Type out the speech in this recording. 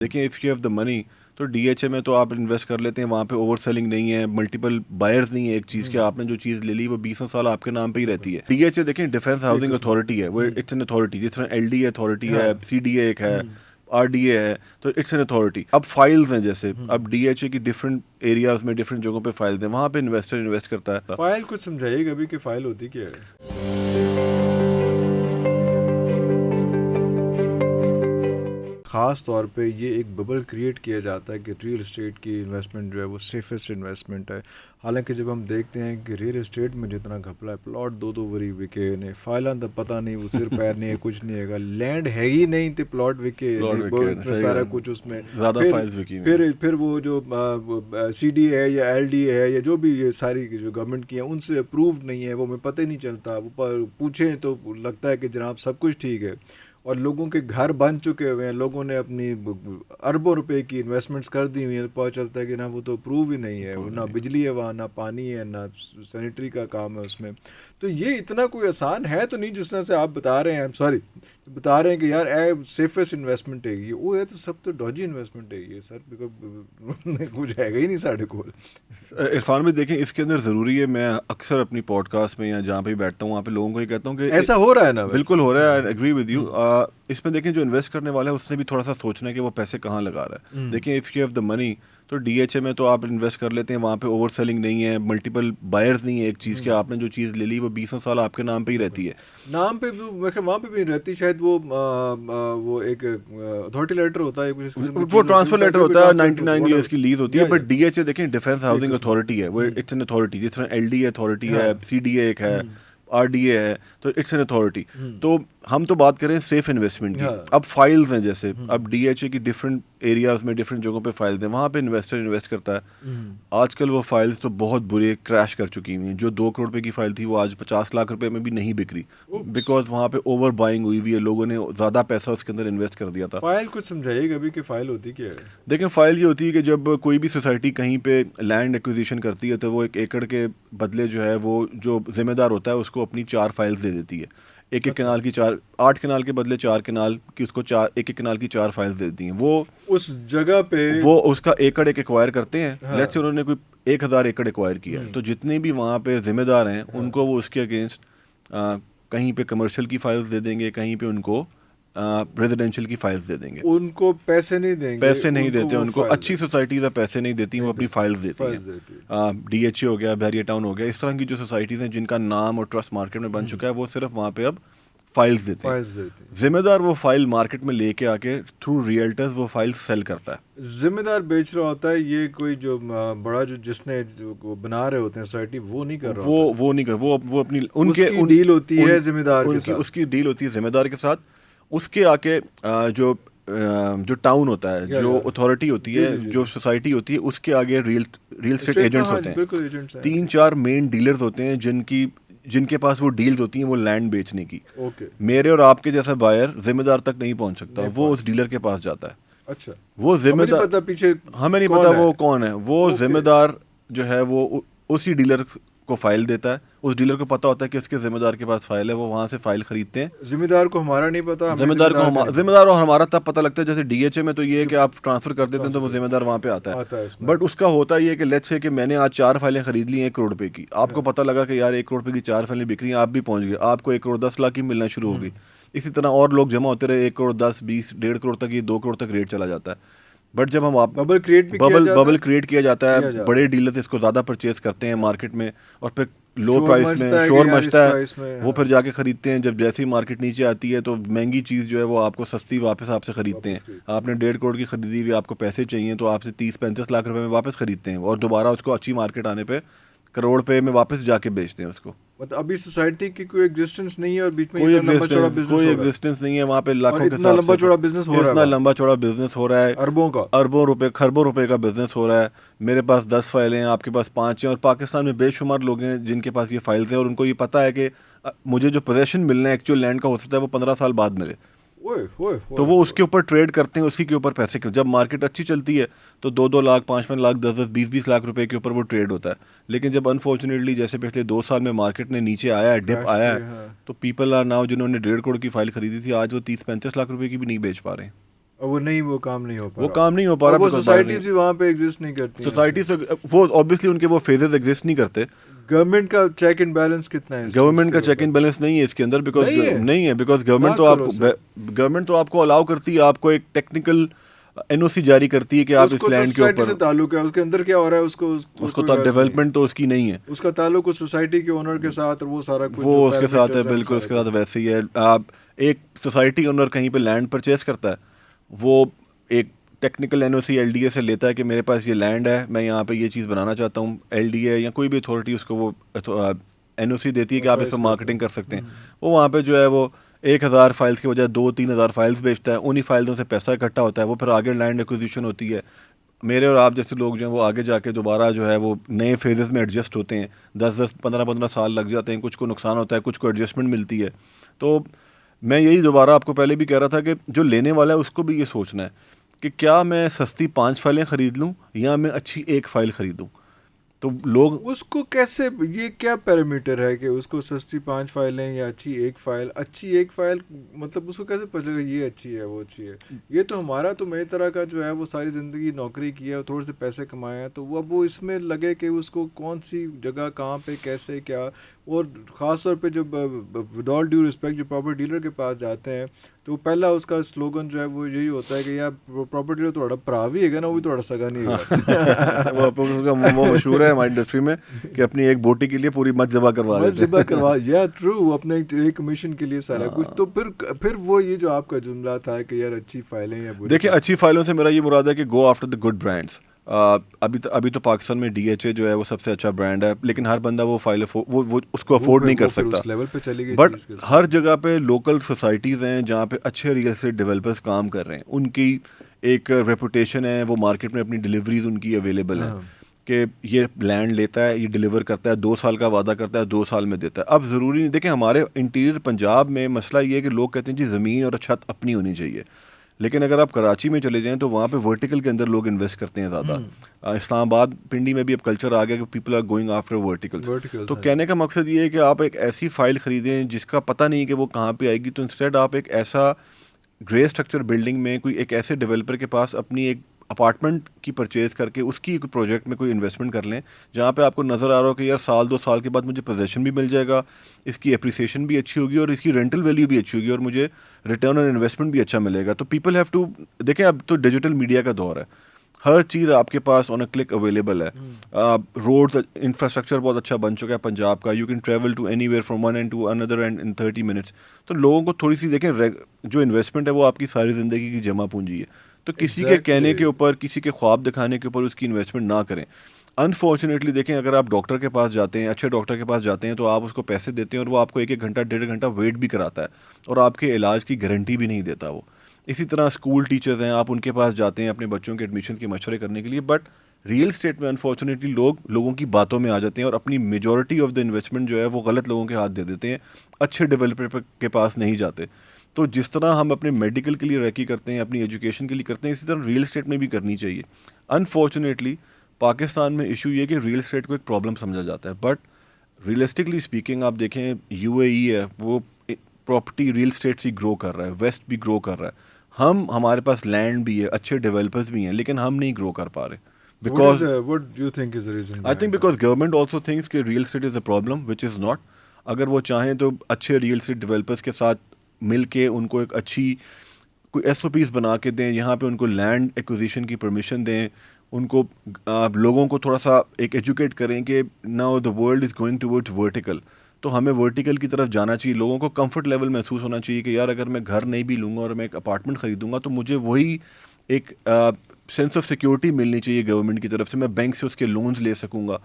دیکھیں if you have the منی تو D H A میں تو آپ انویسٹ کر لیتے ہیں, وہاں پہ اوور سیلنگ نہیں ہے, ملٹیپل بائرز نہیں ہے ایک چیز کے, آپ نے جو چیز لے لی وہ 20 سال آپ کے نام پہ ہی رہتی ہے. ڈی ایچ اے دیکھیں ڈیفینس ہاؤسنگ اتھارٹی ہے, وہ اٹس این اتھارٹی, جس طرح ایل ڈی اے اتھارٹی ہے, سی ڈی اے ایک ہے, آر ڈی اے ہے, تو اٹس این اتھارٹی. اب فائلز ہیں, جیسے اب ڈی ایچ اے کی ڈفرنٹ ایریاز میں ڈفرنٹ جگہوں پہ فائلز ہیں, وہاں پہ انویسٹر انویسٹ کرتا ہے. فائل کچھ سمجھائیے گا بھی کہ فائل ہوتی کیا ہے؟ خاص طور پہ یہ ایک ببل کریٹ کیا جاتا ہے کہ ریئل اسٹیٹ کی انویسٹمنٹ جو ہے وہ سیفسٹ انویسٹمنٹ ہے. حالانکہ جب ہم دیکھتے ہیں کہ ریئل اسٹیٹ میں جتنا گھپلا ہے, پلاٹ 2 وری وکے نے, فائلاں تو پتہ نہیں, وہ سر پیر نہیں ہے, کچھ نہیں ہے, لینڈ ہے ہی نہیں تو پلاٹ وکے سارا کچھ اس میں. زیادہ فائلز وکی پھر وہ جو سی ڈی ہے یا ایل ڈی ہے یا جو بھی یہ ساری جو گورنمنٹ کی ہیں ان سے اپرووڈ نہیں ہے, وہ ہمیں پتہ ہی نہیں چلتا. وہ پوچھیں تو لگتا ہے کہ جناب سب کچھ ٹھیک ہے, اور لوگوں کے گھر بن چکے ہوئے ہیں, لوگوں نے اپنی اربوں روپے کی انویسٹمنٹس کر دی ہوئی ہیں, پتہ چلتا ہے کہ نہ وہ تو اپروو ہی نہیں ہے, نہ بجلی ہے وہاں, نہ پانی ہے, نہ سینیٹری کا کام ہے اس میں. تو یہ اتنا کوئی آسان ہے تو نہیں جس طرح سے آپ بتا رہے ہیں, بتا رہے ہیں کہ یار سیفسٹ انویسٹمنٹ ہے یہ, وہ ہے تو سب تو ڈوجی انویسٹمنٹ ہے یہ سر, کچھ ہے گا ہی نہیں ساڑھے کول. عرفان میں دیکھیں اس کے اندر ضروری ہے, میں اکثر اپنی پوڈ کاسٹ میں یا جہاں پہ بیٹھتا ہوں وہاں پہ لوگوں کو یہ کہتا ہوں کہ ایسا ہو رہا ہے نا, بالکل ہو رہا ہے, ایگری ود یو. اس میں دیکھیں جو انویسٹ کرنے والا ہے اس نے بھی تھوڑا سا سوچنا ہے کہ وہ پیسے کہاں لگا رہا ہے. دیکھیں اف یو ہیو دا منی تو ڈی ایچ اے میں تو آپ انویسٹ کر لیتے ہیں, وہاں پہ اوور سیلنگ نہیں ہے, ملٹیپل بائرز نہیں ہے ایک چیز کے, آپ نے جو چیز لے لی وہ 20 سال آپ کے نام پہ ہی رہتی ہے. نام پہ وہاں پہ بھی رہتی شاید, وہ ایک اتھارٹی لیٹر ہوتا ہے, وہ ٹرانسفر لیٹر ہوتا ہے, 99 ایئرس کی لیز ہوتی ہے. بٹ ڈی ایچ اے دیکھیں ڈیفینس ہاؤسنگ اتھارٹی ہے, وہ اٹس این اتھارٹی, جس طرح ایل ڈی اے اتھارٹی ہے, سی ڈی اے ایک ہے, آر ڈی اے ہے, تو اٹس این اتھارٹی. تو ہم تو بات کریں سیف انویسٹمنٹ کی. اب فائلز ہیں, جیسے اب ڈی ایچ اے کی ڈفرنٹ ایریاز میں ڈفرنٹ جگہوں پہ فائلز ہیں, وہاں پہ انویسٹر انویسٹ کرتا ہے. آج کل وہ فائلز تو بہت برے کریش کر چکی ہوئی ہیں. جو 2 کروڑ روپے کی فائل تھی وہ آج 50 لاکھ روپے میں بھی نہیں بک رہی, بیکاز وہاں پہ اوور بائنگ ہوئی ہوئی ہے, لوگوں نے زیادہ پیسہ اس کے اندر انویسٹ کر دیا تھا. فائل کچھ سمجھائیے گا بھی کہ فائل ہوتی کیا ہے؟ دیکھیں فائل یہ ہوتی ہے کہ جب کوئی بھی سوسائٹی کہیں پہ لینڈ ایکوزیشن کرتی ہے تو وہ 1 ایکڑ کے بدلے جو ہے وہ جو ذمہ دار ہوتا ہے اس کو اپنی 4 فائلز دے دیتی ہے. 1 کنال کی 8 کنال کے بدلے 4 کنال کی, اس کو 1 کنال کی 4 فائلز دے دیتی ہیں. وہ اس جگہ پہ وہ اس کا ایکڑ ایکوائر کرتے ہیں. لیٹس سے انہوں نے کوئی 1000 ایکڑ ایکوائر کیا ہے, تو جتنے بھی وہاں پہ ذمہ دار ہیں ان کو وہ اس کے اگینسٹ کہیں پہ کمرشل کی فائلز دے دیں گے, کہیں پہ ان کو ریزیڈینشیل کی فائلز دے دیں گے. ان کو پیسے نہیں دیں گے, پیسے نہیں دیتے ان کو, اچھی سوسائٹیز پیسے نہیں دیتی, وہ اپنی فائلز دیتی ہیں. ڈی ایچ اے ہو گیا, بحریہ ٹاؤن ہو گیا, اس طرح کی جو سوسائٹیز ہیں جن کا نام اور ٹرسٹ مارکیٹ میں بن چکا ہے, وہ صرف وہاں پہ اب فائلز دیتے ہیں. ذمہ دار وہ فائل مارکیٹ میں لے کے آ کے تھرو ریئلٹرز وہ فائل سیل کرتا ہے. ذمہ دار بیچ رہا ہوتا ہے, یہ کوئی جو بڑا جو جس نے بنا رہے ہوتے ہیں سوسائٹی وہ نہیں کر رہا, وہ نہیں کر, وہ اپنی ان کے ڈیل ہوتی ہے ذمہ دار کے ساتھ, اس کی ڈیل ہوتی ہے ذمہ دار کے ساتھ. اس کے آ کے جو ٹاؤن ہوتا ہے, جو اتھارٹی ہوتی ہے, جو سوسائٹی ہوتی ہے, اس کے آگے ریئل اسٹیٹ ایجنٹس ہوتے ہیں. 3-4 مین ڈیلرز ہوتے ہیں جن کے پاس وہ ڈیلز ہوتی ہیں وہ لینڈ بیچنے کی. میرے اور آپ کے جیسا بائر ذمہ دار تک نہیں پہنچ سکتا, وہ اس ڈیلر کے پاس جاتا ہے. اچھا, وہ ذمہ دار پیچھے ہمیں نہیں پتا وہ کون ہے. وہ ذمہ دار جو ہے وہ اسی ڈیلر کو فائل دیتا ہے. اس ڈیلر کو پتا ہوتا ہے کہ اس کے ذمہ دار کے پاس فائل ہے, وہ وہاں سے فائل خریدتے ہیں. ذمہ دار کو ہمارا نہیں پتا, ذمہ دار اور ہمارا تب پتہ لگتا ہے. جیسے ڈی ایچ اے میں تو یہ ہے کہ آپ ٹرانسفر کر دیتے ہیں تو وہ ذمہ دار وہاں پہ آتا ہے. بٹ اس کا ہوتا یہ ہے کہ لیٹس سے کہ میں نے آج 4 فائلیں خرید لی ہیں 1 کروڑ روپے کی, آپ کو پتہ لگا کہ یار 1 کروڑ روپے کی 4 فائلیں بک رہی ہیں, آپ بھی پہنچ گئے, آپ کو 1 کروڑ 10 لاکھ کی ملنا شروع ہو گئی. اسی طرح اور لوگ جمع ہوتے رہے, 1 کروڑ 10 20 1.5 کروڑ تک, یہ 2 کروڑ تک ریٹ چلا جاتا ہے. بٹ جب ہم ببل کریٹ کیا جاتا ہے, بڑے ڈیلرز اس کو زیادہ پرچیز کرتے ہیں مارکیٹ میں, اور پھر لو پرائس میں شور مچتا ہے, وہ پھر جا کے خریدتے ہیں. جب جیسی مارکیٹ نیچے آتی ہے تو مہنگی چیز جو ہے وہ آپ کو سستی واپس آپ سے خریدتے ہیں. آپ نے 1.5 کروڑ کی خریدی ہوئی, آپ کو پیسے چاہیے تو آپ سے 30-35 لاکھ روپے میں واپس خریدتے ہیں, اور دوبارہ اس کو اچھی مارکیٹ آنے پہ کروڑ روپے میں واپس جا کے بیچتے ہیں اس کو. مطلب ابھی سوسائٹی کی کوئی ایگزسٹنس نہیں ہے, اور بیچ میں کوئی ایگزسٹنس نہیں ہے وہاں پہ. لاکھوں کے اتنا لمبا چوڑا بزنس ہو رہا ہے, اتنا لمبا چوڑا بزنس ہو رہا ہے, اربوں روپے خربوں روپے کا بزنس ہو رہا ہے. میرے پاس 10 فائلیں ہیں, آپ کے پاس 5 ہیں, اور پاکستان میں بے شمار لوگ ہیں جن کے پاس یہ فائلز ہیں, اور ان کو یہ پتہ ہے کہ مجھے جو پوزیشن ملنا ہے ایکچوئل لینڈ کا ہو سکتا ہے وہ 15 سال بعد ملے. تو وہ اس کے اوپر ٹریڈ کرتے ہیں, اسی کے اوپر پیسے. جب مارکیٹ اچھی چلتی ہے تو 2-2 لاکھ 5-5 لاکھ 10-10 20-20 لاکھ روپے کے اوپر وہ ٹریڈ ہوتا ہے. لیکن جب انفارچونیٹلی جیسے پچھلے 2 سال میں مارکیٹ نے نیچے آیا ہے, ڈپ آیا ہے, تو پیپل آر ناؤ جنہوں نے 1.5 کروڑ کی فائل خریدی تھی, آج وہ 30-35 لاکھ روپے کی بھی نہیں بیچ پا رہے ہیں. وہ کام نہیں ہو پا وہ کام نہیں ہو پا رہا. وہ سوسائٹیز بھی وہاں پہ ایگزسٹ نہیں کرتی. سوسائٹی سے وہ اوبیسلی ان کے وہ فیزز ایگزسٹ نہیں کرتے. گورنمنٹ کا چیک اینڈ بیلنس کتنا ہے؟ گورنمنٹ کا چیک اینڈ بیلنس نہیں ہے اس کے اندر, بیکاز نہیں ہے, بیکاز گورنمنٹ تو آپ کو الاؤ کرتی ہے, آپ کو ایک ٹیکنیکل این او سی جاری کرتی ہے کہ آپ اس لینڈ کے اوپر, تعلق ہے اس کے اندر کیا ہو رہا ہے اس کو ڈیولپمنٹ تو اس کی نہیں ہے, اس کا تعلق اس سوسائٹی کے اونر کے ساتھ, وہ سارا کچھ وہ اس کے ساتھ ہے, بالکل اس کے ساتھ ویسے ہی ہے. آپ ایک سوسائٹی اونر کہیں پہ لینڈ پرچیز کرتا ہے, وہ ایک technical N O C L D A سے لیتا ہے کہ میرے پاس یہ لینڈ ہے, میں یہاں پہ یہ چیز بنانا چاہتا ہوں. ایل ڈی اے یا کوئی بھی اتھارٹی اس کو وہ این او سی دیتی ہے کہ آپ اس پہ مارکیٹنگ کر سکتے ہیں. وہ وہاں پہ جو ہے وہ 1000 فائلز کی بجائے 2-3 ہزار فائلز بیچتا ہے, انہی فائلوں سے پیسہ اکٹھا ہوتا ہے, وہ پھر آگے لینڈ ایکوزیشن ہوتی ہے. میرے اور آپ جیسے لوگ جو ہیں وہ آگے جا کے دوبارہ جو ہے وہ نئے فیزز میں ایڈجسٹ ہوتے ہیں, 10-15 سال لگ جاتے ہیں, کچھ کو نقصان ہوتا ہے, کچھ کو ایڈجسٹمنٹ ملتی ہے. تو میں یہی دوبارہ آپ کو پہلے بھی کہہ رہا تھا کہ جو لینے والا ہے اس کو بھی یہ سوچنا ہے کہ کیا میں سستی 5 فائلیں خرید لوں یا میں اچھی 1 فائل خریدوں. تو لوگ اس کو کیسے, یہ کیا پیرامیٹر ہے کہ اس کو سستی 5 فائلیں یا اچھی 1 فائل؟ اچھی 1 فائل مطلب اس کو کیسے پتہ چلے گا یہ اچھی ہے وہ اچھی ہے؟ یہ تو ہمارا تو میری طرح کا جو ہے وہ ساری زندگی نوکری کی ہے اور تھوڑے سے پیسے کمائے ہیں, تو وہ اب وہ اس میں لگے کہ اس کو کون سی جگہ کہاں پہ کیسے کیا. اور خاص طور پہ جب ود آل ڈیو رسپیکٹ جو پراپرٹی ڈیلر کے پاس جاتے ہیں تو پہلا اس کا سلوگن جو ہے وہ یہی ہوتا ہے کہ یار پراپرٹی ڈیلر تھوڑا پرا بھی ہے نا, وہ بھی تھوڑا سگا نہیں ہے. وہ مشہور ہے ہماری انڈسٹری میں کہ اپنی ایک بوٹی کے لیے پوری مت ذبح کروا یا ٹرو, اپنے ایک کمیشن کے لیے سارا کچھ. تو پھر وہ یہ جو آپ کا جملہ تھا کہ یار اچھی فائلیں یا دیکھیں, اچھی فائلوں سے میرا یہ مراد ہے کہ go after the good brands. ابھی تو پاکستان میں ڈی ایچ اے جو ہے وہ سب سے اچھا برانڈ ہے, لیکن ہر بندہ وہ فائل وہ اس کو افورڈ نہیں کر سکتا. بٹ ہر جگہ پہ لوکل سوسائٹیز ہیں جہاں پہ اچھے ریئل اسٹیٹ ڈیولپرز کام کر رہے ہیں, ان کی ایک ریپوٹیشن ہے, وہ مارکیٹ میں اپنی ڈیلیوریز ان کی اویلیبل ہیں کہ یہ لینڈ لیتا ہے, یہ ڈیلیور کرتا ہے, 2 سال کا وعدہ کرتا ہے, 2 سال میں دیتا ہے. اب ضروری نہیں, دیکھیں ہمارے انٹیریئر پنجاب میں مسئلہ یہ ہے کہ لوگ کہتے ہیں جی زمین اور چھت اپنی ہونی چاہیے, لیکن اگر آپ کراچی میں چلے جائیں تو وہاں پہ ورٹیکل کے اندر لوگ انویسٹ کرتے ہیں زیادہ. اسلام آباد پنڈی میں بھی اب کلچر آ گیا کہ people are going after verticals. تو کہنے کا مقصد یہ ہے کہ آپ ایک ایسی فائل خریدیں جس کا پتہ نہیں کہ وہ کہاں پہ آئے گی, تو انسٹیڈ آپ ایک ایسا گرے اسٹرکچر بلڈنگ میں کوئی ایک ایسے ڈیولپر کے پاس اپنی ایک اپارٹمنٹ کی پرچیز کر کے اس کی ایک پروجیکٹ میں کوئی انویسٹمنٹ کر لیں جہاں پہ آپ کو نظر آ رہا ہو کہ یار 1-2 سال کے بعد مجھے پوزیشن بھی مل جائے گا, اس کی اپریسیشن بھی اچھی ہوگی اور اس کی رینٹل ویلیو بھی اچھی ہوگی اور مجھے ریٹرن آن انویسٹمنٹ بھی اچھا ملے گا. تو پیپل ہیو ٹو, دیکھیں اب تو ڈیجیٹل میڈیا کا دور ہے, ہر چیز آپ کے پاس آن اے کلک اویلیبل ہے. روڈز انفراسٹرکچر بہت اچھا بن چکا ہے پنجاب کا, you can travel to anywhere from one end to other end in 30 minutes. تو لوگوں کو تھوڑی سی دیکھیں, جو انویسٹمنٹ ہے وہ آپ کی ساری زندگی کی جمع پونجی ہے, تو کسی کے کہنے کے اوپر, کسی کے خواب دکھانے کے اوپر اس کی انویسٹمنٹ نہ کریں. انفارچونیٹلی دیکھیں, اگر آپ ڈاکٹر کے پاس جاتے ہیں, اچھے ڈاکٹر کے پاس جاتے ہیں, تو آپ اس کو پیسے دیتے ہیں اور وہ آپ کو 1 گھنٹہ 1.5 گھنٹہ ویٹ بھی کراتا ہے اور آپ کے علاج کی گارنٹی بھی نہیں دیتا وہ. اسی طرح اسکول ٹیچرز ہیں, آپ ان کے پاس جاتے ہیں اپنے بچوں کے ایڈمیشن کے مشورے کرنے کے لیے, بٹ ریئل اسٹیٹ میں انفارچونیٹلی لوگوں کی باتوں میں آ جاتے ہیں اور اپنی میجورٹی آف دا انویسٹمنٹ جو ہے وہ غلط لوگوں کے ہاتھ دے دیتے ہیں, اچھے ڈیولپر کے پاس نہیں جاتے. تو جس طرح ہم اپنے میڈیکل کے لیے ریکی کرتے ہیں, اپنی ایجوکیشن کے لیے کرتے ہیں, اسی طرح ریئل اسٹیٹ میں بھی کرنی چاہیے. انفارچونیٹلی پاکستان میں ایشو یہ کہ ریئل اسٹیٹ کو ایک پرابلم سمجھا جاتا ہے, بٹ ریئلسٹکلی اسپیکنگ آپ دیکھیں یو اے ای ہے, وہ پراپرٹی ریئل اسٹیٹ سے گرو کر رہا ہے, ویسٹ بھی گرو کر رہا ہے. ہمارے پاس لینڈ بھی ہے, اچھے ڈیولپرز بھی ہیں, لیکن ہم نہیں گرو کر پا رہے. Because what do you think is the reason? I think because government also thinks کہ real estate is a problem, which is not. اگر وہ چاہیں تو اچھے ریئل اسٹیٹ ڈیولپرز کے ساتھ مل کے ان کو ایک اچھی کوئی ایس او پیز بنا کے دیں, یہاں پہ ان کو لینڈ ایکوزیشن کی پرمیشن دیں, ان کو لوگوں کو تھوڑا سا ایک ایجوکیٹ کریں کہ now the world is going towards vertical, تو ہمیں ورٹیکل کی طرف جانا چاہیے. لوگوں کو کمفرٹ لیول محسوس ہونا چاہیے کہ یار اگر میں گھر نہیں بھی لوں گا اور میں ایک اپارٹمنٹ خریدوں گا تو مجھے وہی ایک سینس آف سیکیورٹی ملنی چاہیے گورنمنٹ کی طرف سے, میں بینک سے اس کے لونز لے سکوں گا.